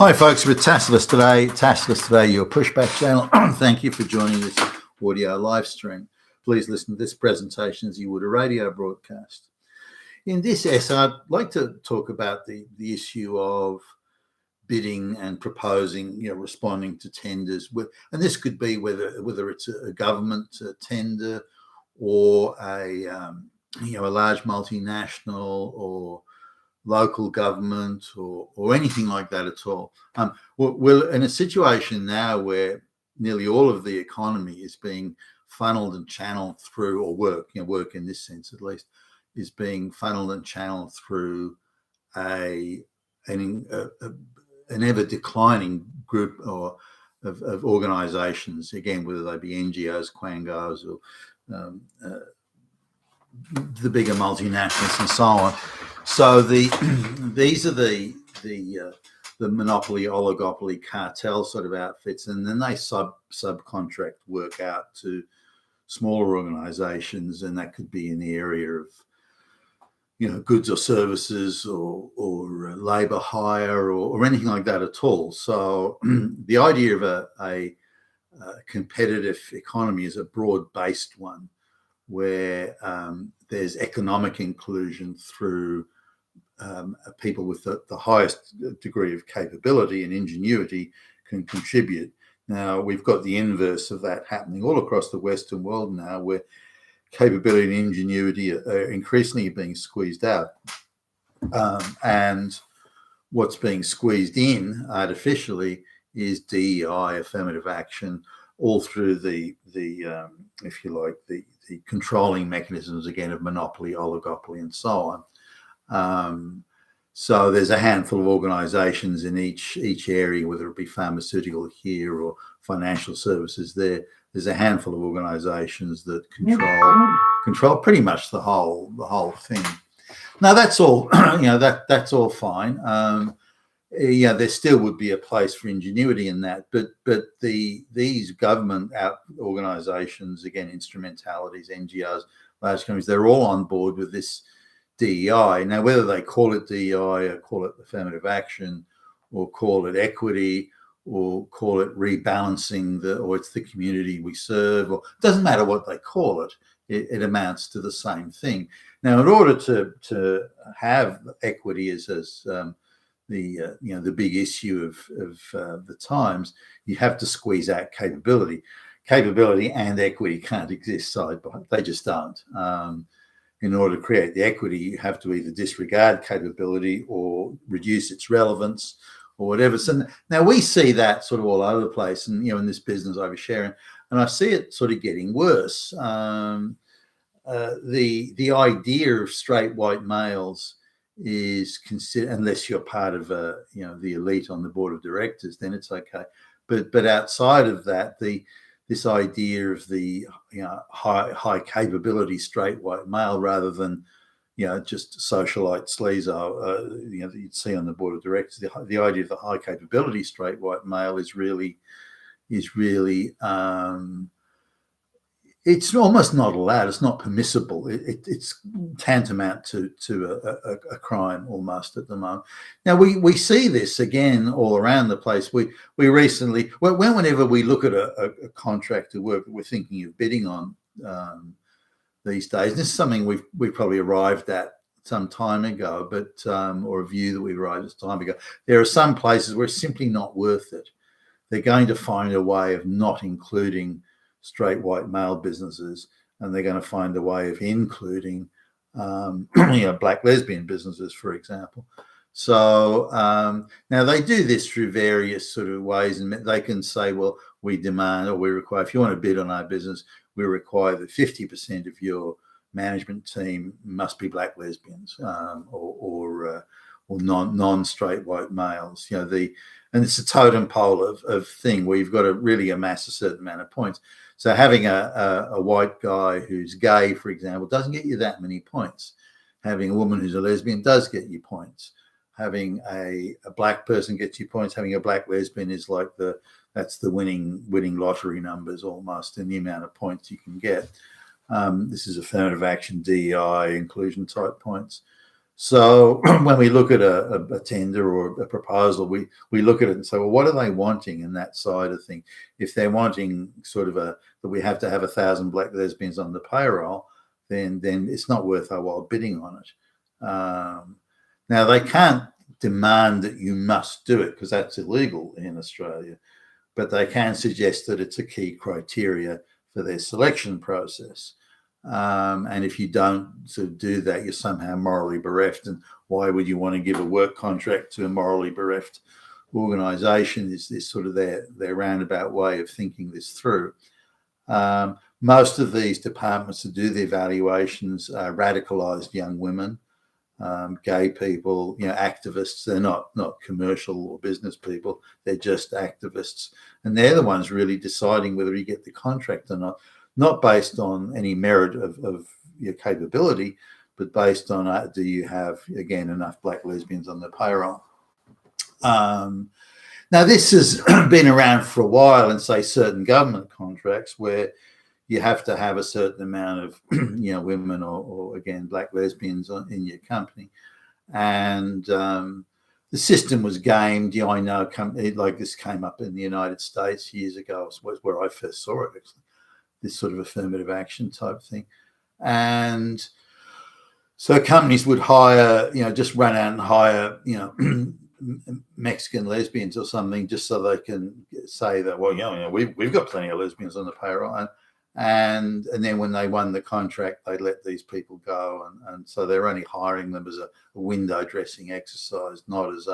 Hi folks, with Tassless today, your pushback channel. Thank you for joining this audio live stream. Please listen to this presentation as you would a radio broadcast. In this essay, I'd like to talk about the issue of bidding and proposing, responding to tenders. And this could be whether it's a government tender or a large multinational or local government or anything like that at all. We're in a situation now where nearly all of the economy is being funneled and channeled through, or work in this sense at least, is being funneled and channeled through an ever declining group of organisations. Again, whether they be NGOs, quangos, or the bigger multinationals and so on. So these are the monopoly, oligopoly, cartel sort of outfits, and then they subcontract work out to smaller organisations, and that could be in the area of goods or services or labour hire or anything like that at all. So the idea of a competitive economy is a broad-based one, where there's economic inclusion through people with the highest degree of capability and ingenuity can contribute. Now, we've got the inverse of that happening all across the Western world now, where capability and ingenuity are increasingly being squeezed out. And what's being squeezed in artificially is DEI, affirmative action, all through the if you like, the controlling mechanisms, again, of monopoly, oligopoly, and so on. So there's a handful of organisations in each area, whether it be pharmaceutical here or financial services there. There's a handful of organisations that control pretty much the whole thing. Now that's all, that's all fine. There still would be a place for ingenuity in that, but these government organisations, again, instrumentalities, NGOs, large companies, they're all on board with this DEI. Now, whether they call it DEI or call it affirmative action or call it equity or call it rebalancing or it's the community we serve, or it doesn't matter what they call it, it amounts to the same thing. Now, in order to have equity as the big issue of the times, you have to squeeze out capability. Capability and equity can't exist side by side. They just don't. In order to create the equity, you have to either disregard capability or reduce its relevance or whatever. So now we see that sort of all over the place, and in this business oversharing, and I see it sort of getting worse. The idea of straight white males is considered, unless you're part of the elite on the board of directors, then it's okay. But outside of that, this idea of the high capability straight white male, rather than just socialite sleazo that you'd see on the board of directors, the idea of the high capability straight white male is really it's almost not allowed. It's not permissible. It's tantamount to a crime almost at the moment. Now we see this again all around the place. We recently, whenever we look at a contract to work that we're thinking of bidding on these days, this is something we've probably arrived at some time ago, but or a view that we arrived at some time ago. There are some places where it's simply not worth it. They're going to find a way of not including straight white male businesses, and they're going to find a way of including black lesbian businesses, for example. So now they do this through various sort of ways, and they can say, well, we demand or we require, if you want to bid on our business, we require that 50% of your management team must be black lesbians or non-straight white males. And it's a totem pole of thing where you've got to really amass a certain amount of points. So having a white guy who's gay, for example, doesn't get you that many points. Having a woman who's a lesbian does get you points. Having a black person gets you points. Having a black lesbian is like that's the winning lottery numbers almost in the amount of points you can get. This is affirmative action, DEI, inclusion type points. So when we look at a tender or a proposal, we look at it and say, well, what are they wanting in that side of things? If they're wanting sort of that we have to have 1,000 black lesbians on the payroll, then it's not worth our while bidding on it. Now they can't demand that you must do it because that's illegal in Australia, but they can suggest that it's a key criteria for their selection process. And if you don't sort of do that, you're somehow morally bereft. And why would you want to give a work contract to a morally bereft organisation? Is this sort of their roundabout way of thinking this through? Most of these departments that do the evaluations are radicalised young women, gay people, activists. They're not commercial or business people. They're just activists, and they're the ones really deciding whether you get the contract or not based on any merit of your capability, but based on do you have, again, enough black lesbians on the payroll. Now, this has been around for a while in, say, certain government contracts where you have to have a certain amount of women or again, black lesbians in your company. And the system was gamed. I know like this came up in the United States years ago. Was where I first saw it, actually, this sort of affirmative action type thing. And so companies would hire, just run out and hire, Mexican lesbians or something, just so they can say that, well, we've got plenty of lesbians on the payroll. And then when they won the contract, they let these people go. And so they're only hiring them as a window dressing exercise, not as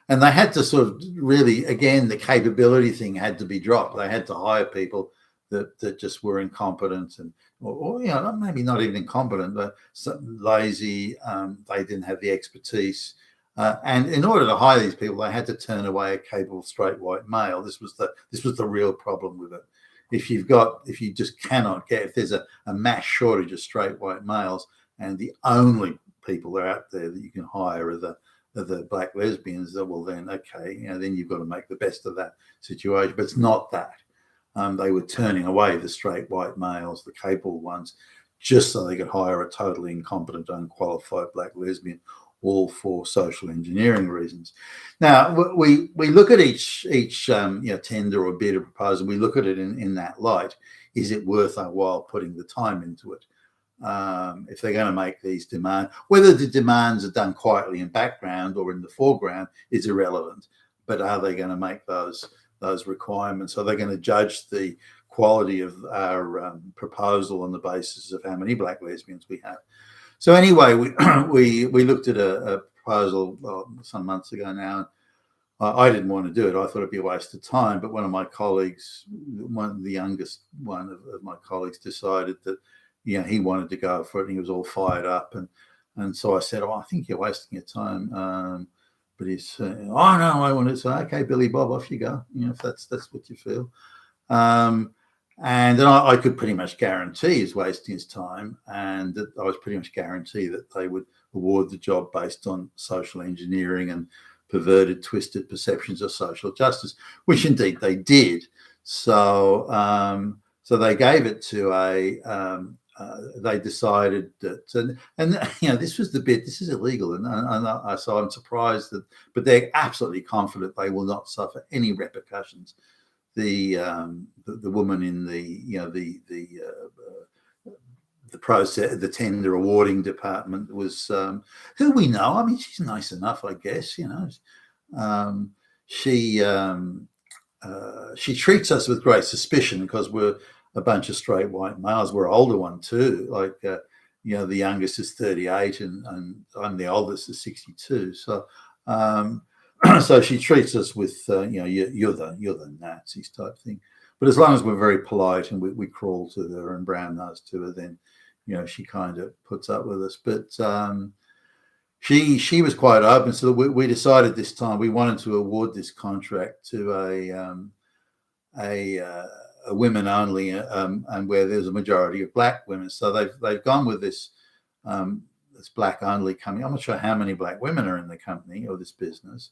and they had to sort of really, again, the capability thing had to be dropped. They had to hire people that just were incompetent or maybe not even incompetent, but lazy. They didn't have the expertise. And in order to hire these people, they had to turn away a capable straight white male. This was the real problem with it. If you just cannot get, if there's a mass shortage of straight white males, and the only people that are out there that you can hire are the black lesbians, well then, okay, then you've got to make the best of that situation. But it's not that. They were turning away the straight white males, the capable ones, just so they could hire a totally incompetent, unqualified black lesbian, all for social engineering reasons. Now, we look at each tender or bid or proposal. We look at it in that light. Is it worth our while putting the time into it? If they're going to make these demands, whether the demands are done quietly in background or in the foreground is irrelevant. But are they going to make those requirements? Are they going to judge the quality of our proposal on the basis of how many black lesbians we have? So anyway, we looked at a proposal some months ago now. I didn't want to do it. I thought it'd be a waste of time. But one of my colleagues, the youngest one of my colleagues, decided that he wanted to go for it, and he was all fired up. And so I said, I think you're wasting your time. But he's saying, oh no, I want to say, okay, Billy Bob, off you go. If that's what you feel. And then I could pretty much guarantee he's wasting his time, and that I was pretty much guarantee that they would award the job based on social engineering and perverted, twisted perceptions of social justice, which indeed they did. So they gave it to they decided that, and this was the bit. This is illegal, and so I'm surprised that, but they're absolutely confident they will not suffer any repercussions. The woman in the process, the tender awarding department was who we know. I mean, she's nice enough, I guess. She treats us with great suspicion because we're a bunch of straight white males. We're older one too. Like the youngest is 38, and I'm the oldest is 62. So. So she treats us with, you're the Nazis type thing. But as long as we're very polite and we crawl to her and brown nose to her, then, she kind of puts up with us. But she was quite open. So we decided this time we wanted to award this contract to a women only, and where there's a majority of black women. So they've gone with this. This black only company. I'm not sure how many black women are in the company or this business.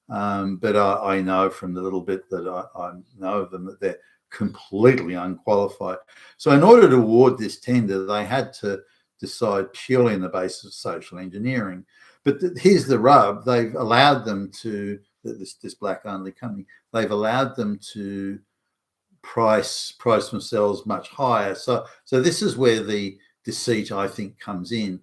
But I know from the little bit that I know of them that they're completely unqualified. So in order to award this tender, they had to decide purely on the basis of social engineering. But here's the rub: they've allowed them to, this black-only company, they've allowed them to price themselves much higher. So this is where the deceit, I think, comes in.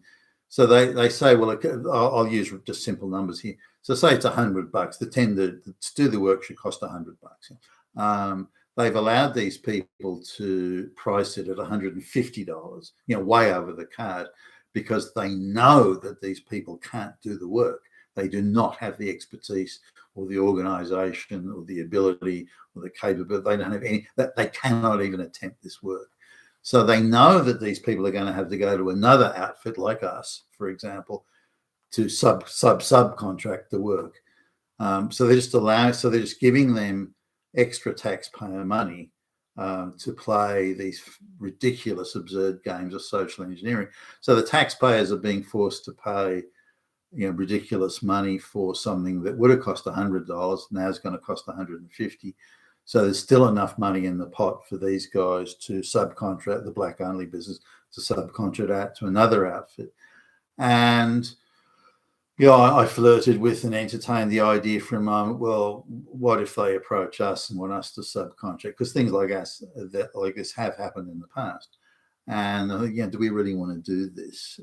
So they say, well, I'll use just simple numbers here. So say it's $100. The tender to do the work should cost $100. They've allowed these people to price it at $150, way over the card, because they know that these people can't do the work. They do not have the expertise or the organisation or the ability or the capability. They don't have any, that they cannot even attempt this work. So they know that these people are going to have to go to another outfit like us, for example, to subcontract the work. So they're just giving them extra taxpayer money to play these ridiculous, absurd games of social engineering. So the taxpayers are being forced to pay, ridiculous money for something that would have cost $100, now is going to cost $150. So there's still enough money in the pot for these guys to subcontract the black-only business, to subcontract out to another outfit. And I flirted with and entertained the idea for a moment. Well, what if they approach us and want us to subcontract? Because things like this have happened in the past. And do we really want to do this?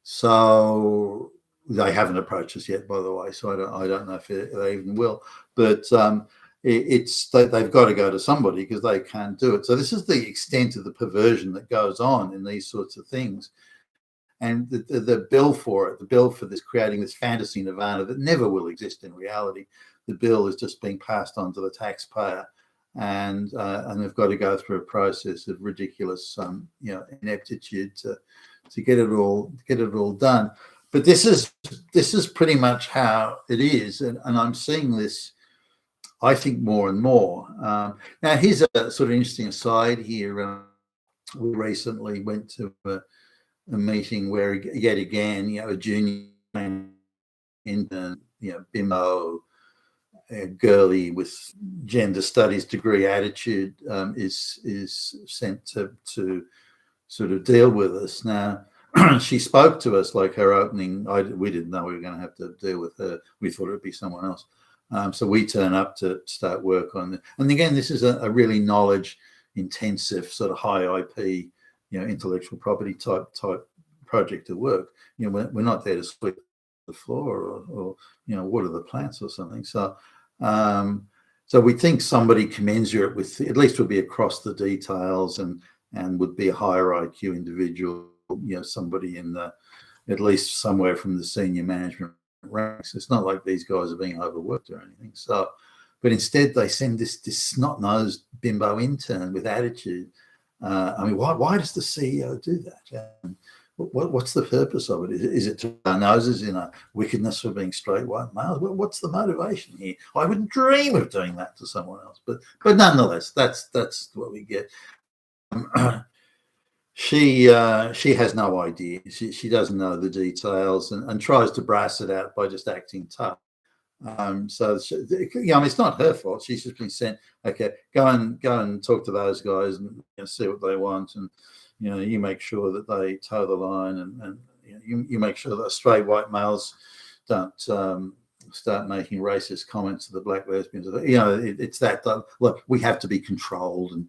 So they haven't approached us yet, by the way. So I don't know if they even will. But they've got to go to somebody because they can't do it. So this is the extent of the perversion that goes on in these sorts of things. And the bill for this, creating this fantasy nirvana that never will exist in reality, the bill is just being passed on to the taxpayer, and they've got to go through a process of ridiculous, ineptitude to get it all done. But this is pretty much how it is, and I'm seeing this, I think, more and more. Now, here's a sort of interesting aside here. We recently went to a meeting where, yet again, a junior intern, bimbo, a girly with gender studies degree attitude, is sent to sort of deal with us. Now, she spoke to us like her opening. We didn't know we were going to have to deal with her. We thought it would be someone else. So we turn up to start work on it. And again, this is a really knowledge intensive sort of high IP, intellectual property type project of work. We're not there to sweep the floor or water the plants or something. So we think somebody commensurate with, at least would be across the details and would be a higher IQ individual, somebody in at least somewhere from the senior management ranks. It's not like these guys are being overworked or anything. So, but instead they send this snot-nosed bimbo intern with attitude. Why does the CEO do that? What's the purpose of it? Is it to our noses in a wickedness for being straight white males? What's the motivation here? I wouldn't dream of doing that to someone else, but nonetheless, that's what we get. She has no idea. She doesn't know the details and tries to brass it out by just acting tough. It's not her fault. She's just been sent, okay, go and talk to those guys and see what they want, and you make sure that they toe the line, and you make sure that straight white males don't start making racist comments to the black lesbians. It's that look, we have to be controlled, and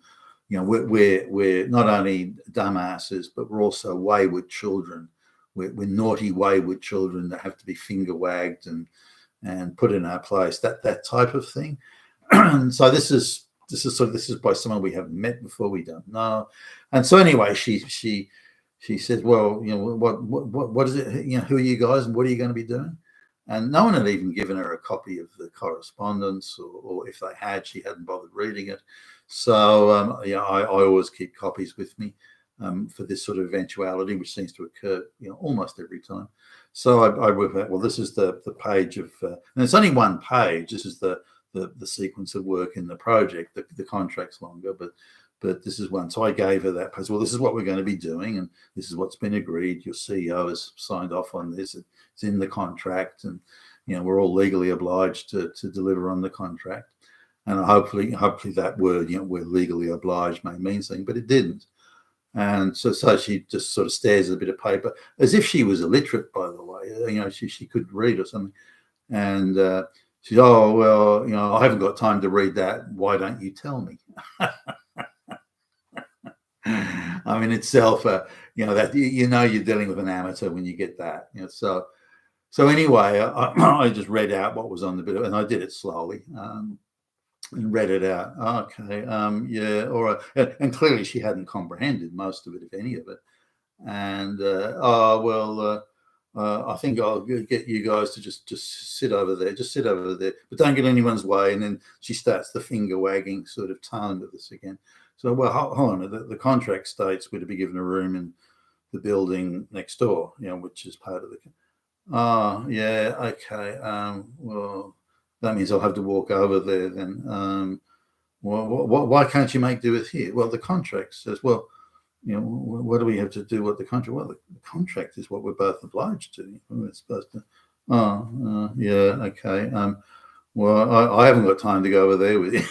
we're not only dumbasses, but we're also wayward children. We're naughty, wayward children that have to be finger wagged and put in our place, that type of thing. So this is by someone we haven't met before, we don't know. And so anyway, she says, well, what is it? Who are you guys and what are you going to be doing? And no one had even given her a copy of the correspondence, or if they had, she hadn't bothered reading it. So I always keep copies with me for this sort of eventuality, which seems to occur almost every time. So I work out, well, this is the page of, and it's only one page. This is the sequence of work in the project. The contract's longer, but this is one. So I gave her that page. Well, this is what we're going to be doing, and this is what's been agreed. Your CEO has signed off on this. It's in the contract, and we're all legally obliged to deliver on the contract. And hopefully that word, we're legally obliged, may mean something, but it didn't. And so she just sort of stares at a bit of paper as if she was illiterate, by the way. She couldn't read or something. And she's, oh, well, I haven't got time to read that. Why don't you tell me? I mean, itself, that you're dealing with an amateur when you get that. So anyway, I just read out what was on the bit, and I did it slowly. And read it out. Okay, yeah, all right. And clearly she hadn't comprehended most of it, if any of it. And I think I'll get you guys to just sit over there, but don't get anyone's way. And then she starts the finger wagging sort of tone to this again. So, well, hold on. The contract states we're to be given a room in the building next door, which is part of the. Oh, yeah, okay. Well, that means I'll have to walk over there then. Why can't you make do with here? Well, the contract says, well, what do we have to do with the contract? Well, the contract is what we're both obliged to. We're supposed to. Yeah, okay. Well, I haven't got time to go over there with you.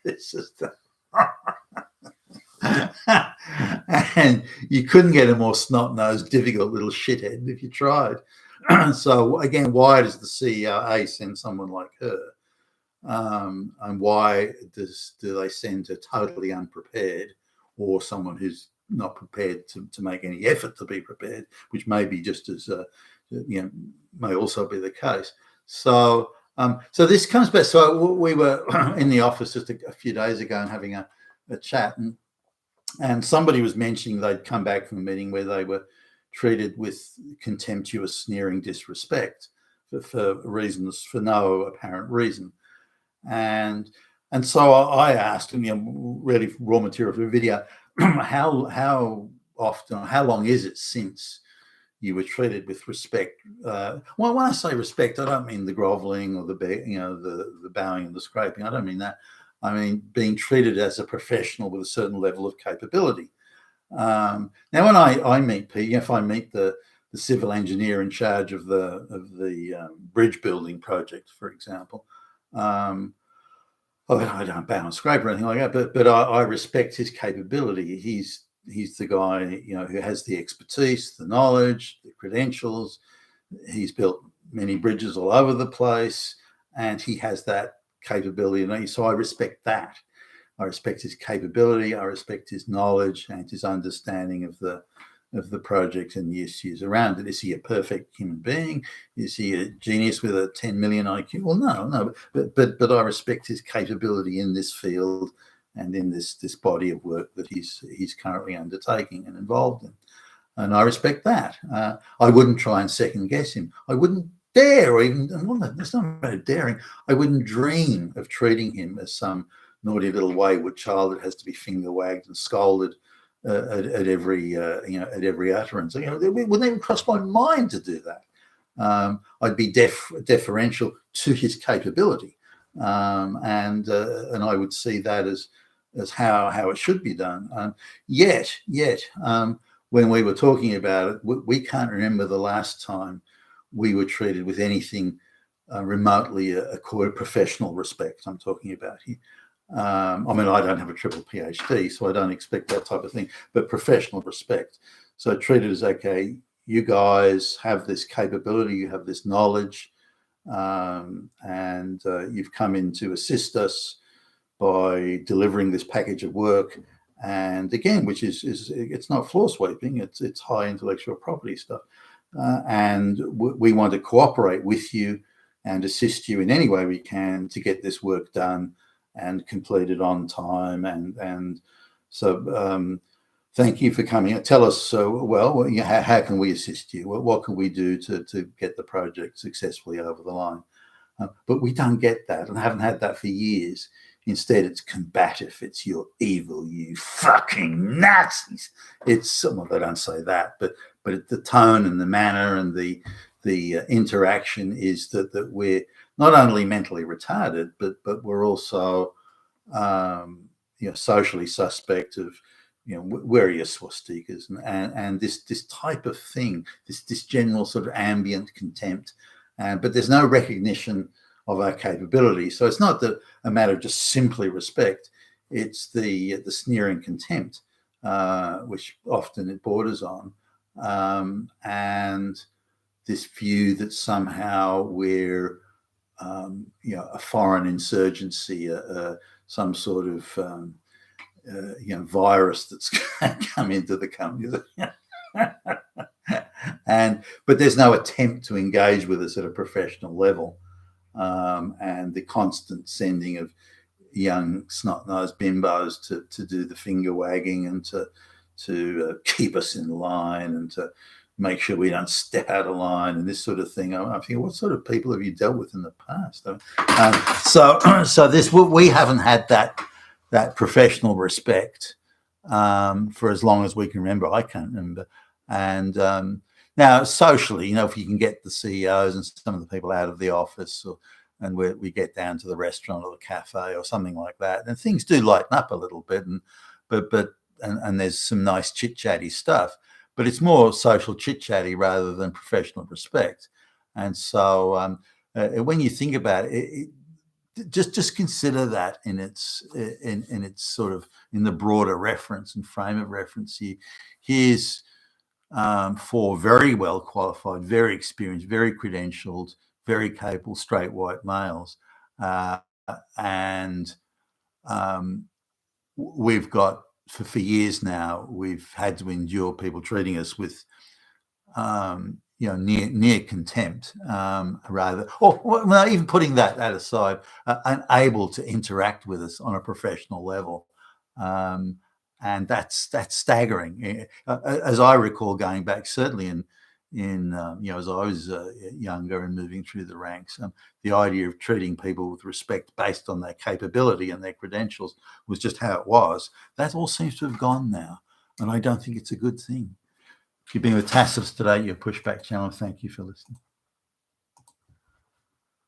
It's just. And you couldn't get a more snot-nosed, difficult little shithead if you tried. So again, why does the CEO send someone like her? And why do they send her totally unprepared, or someone who's not prepared to make any effort to be prepared, which may be just as may also be the case. So this comes back. So we were in the office just a few days ago and having a chat, and somebody was mentioning they'd come back from a meeting where they were treated with contemptuous, sneering disrespect for reasons, for no apparent reason. And so I asked him, really raw material for a video, how often, how long is it since you were treated with respect? Well, when I say respect, I don't mean the groveling or the bowing and the scraping. I don't mean that. I mean being treated as a professional with a certain level of capability. Now, when I meet people, if I meet the civil engineer in charge of the bridge building project, for example, I don't bow and scrape or anything like that, but I respect his capability. He's the guy who has the expertise, the knowledge, the credentials. He's built many bridges all over the place, and he has that capability. So I respect that. I respect his capability. I respect his knowledge and his understanding of the project and the issues around it. Is he a perfect human being? Is he a genius with a 10 million IQ? Well, no. But I respect his capability in this field and in this body of work that he's currently undertaking and involved in. And I respect that. I wouldn't try and second guess him. I wouldn't dare, or even, that's not about daring. I wouldn't dream of treating him as some naughty little wayward child that has to be finger wagged and scolded at every utterance. It wouldn't even cross my mind to do that. I'd be deferential to his capability, and I would see that as how it should be done. Yet, when we were talking about it, we can't remember the last time we were treated with anything remotely a professional respect. I'm talking about here. I mean, I don't have a triple PhD, so I don't expect that type of thing, but professional respect. So treated as, okay, you guys have this capability, you have this knowledge, and you've come in to assist us by delivering this package of work. And again, which is it's not floor sweeping, it's high intellectual property stuff. And we want to cooperate with you and assist you in any way we can to get this work done and completed on time. And so thank you for coming. Tell us, how can we assist you? What can we do to get the project successfully over the line? But we don't get that, and haven't had that for years. Instead, it's combative. It's you're evil, you fucking Nazis. It's, well, they don't say that, but the tone and the manner and the interaction is that we're not only mentally retarded, but we're also socially suspect of where are your swastikas and this type of thing, this general sort of ambient contempt, but there's no recognition of our capability. So it's not a matter of just simply respect; it's the sneering contempt which often it borders on, and this view that somehow we're a foreign insurgency, some sort of virus that's come into the country. But there's no attempt to engage with us at a professional level, and the constant sending of young snot-nosed bimbos to do the finger wagging and to keep us in line and to make sure we don't step out of line and this sort of thing. I think, what sort of people have you dealt with in the past? So we haven't had that professional respect for as long as we can remember. I can't remember. And now socially, if you can get the CEOs and some of the people out of the office, and we get down to the restaurant or the cafe or something like that, and things do lighten up a little bit, and there's some nice chit-chatty stuff. But it's more social chit-chatty rather than professional respect. And so when you think about it, just consider that in its sort of in the broader reference and frame of reference. Here's 4 very well qualified, very experienced, very credentialed, very capable straight white males, and we've got for years now, we've had to endure people treating us with near contempt, rather, or even putting that aside, unable to interact with us on a professional level, and that's staggering. As I recall, going back certainly in as I was younger and moving through the ranks, the idea of treating people with respect based on their capability and their credentials was just how it was. That all seems to have gone now, and I don't think it's a good thing. You've been with Tacitus today, your Pushback channel. Thank you for listening.